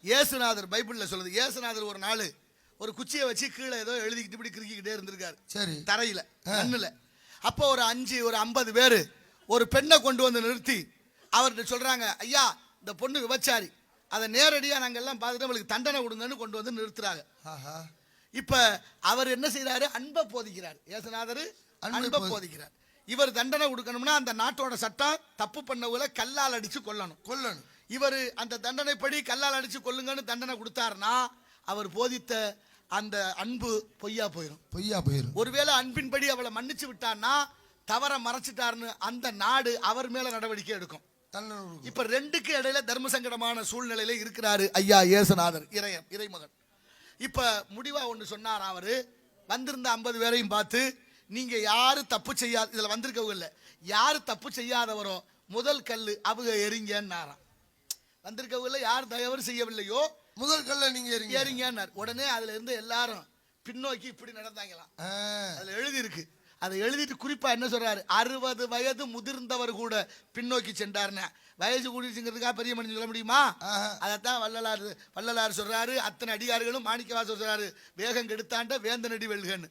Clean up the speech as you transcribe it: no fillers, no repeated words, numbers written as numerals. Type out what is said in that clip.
இயேசுநாதர் பைபிள்ல சொல்லுது. இயேசுநாதர் ஒரு நாள் ஒரு குச்சியை வச்சு கீழே ஏதோ எழுதிக்கிட்டு இப்படி கிறுக்கிக்கிட்டே இருந்திருக்காரு. சரி, தரையில மண்ணுல. அப்போ ஒரு 50 பேரு ஒரு பெண்ணை கொண்டு வந்து நிறுத்தி அவர்கிட்ட சொல்றாங்க, ஐயா இந்த பொண்ணு விபச்சாரி, அதை நேரடியா நாங்க எல்லாம் பார்த்துட்டு அவளுக்கு தண்டனை கொடுங்கன்னு கொண்டு வந்து நிறுத்துறாங்க. இப்ப அவர் என்ன செய்யறாரு? அன்பை போதிக்கிறார். இயேசுநாதர் அன்பை போதிக்கிறார். இவர் தண்டனை கொடுக்கணும்னா அந்த நாட்டோட சட்டம் தப்பு பண்ணவங்களை கல்லால் அடிச்சு கொல்லணும். இவர் அந்த தண்டனைப்படி கல்லால் அடிச்சு கொல்லுங்கன்னு தண்டனை கொடுத்தாருன்னா அவர் போதித்த அந்த அன்பு பொய்யா போயிடும். ஒருவேளை அன்பின்படி அவளை மன்னிச்சு விட்டார்னா தவற மறைச்சிட்டாருன்னு அந்த நாடு அவர் மேல நடவடிக்கை எடுக்கும். இப்ப ரெண்டுக்கு இடையில தர்ம சங்கடமான சூழ்நிலையில இருக்கிறாரு ஐயா இயேசுநாதர், இறைமகன். இப்ப முடிவா ஒண்ணு சொன்னார். அவரு வந்திருந்த 50 பேரையும் பார்த்து, நீங்க யாரு தப்பு செய்யாத, இதுல வந்திருக்கவங்க இல்ல, யாரு தப்பு செய்யாதவரோ முதல் கல்லு அவங்க எரிங்கன்னாராம். வந்திருக்கவங்க யாரு தயவு செய்யவில்லையோ முதல் கல்ல நீங்க எரிங்கன்னார். உடனே அதுல இருந்து எல்லாரும் பின்னோக்கி இப்படி நடந்தாங்களாம். அதுல எழுதி இருக்கு. அதை எழுதிட்டு குறிப்பா என்ன சொல்றாரு? 60 வயது முதிர்ந்தவர் கூட பின்னோக்கி சென்றார்னா வயசு கூடிச்சுங்கிறதுக்காக பெரிய மனுஷன் சொல்ல முடியுமா? அதைத்தான் வள்ளலார் சொல்றாரு. அத்தனை அடிகாரிகளும் மாணிக்கவாசர் சொல்றாரு, வேகம் கெடுத்தாண்ட வேந்தனடி வெல்கன்னு.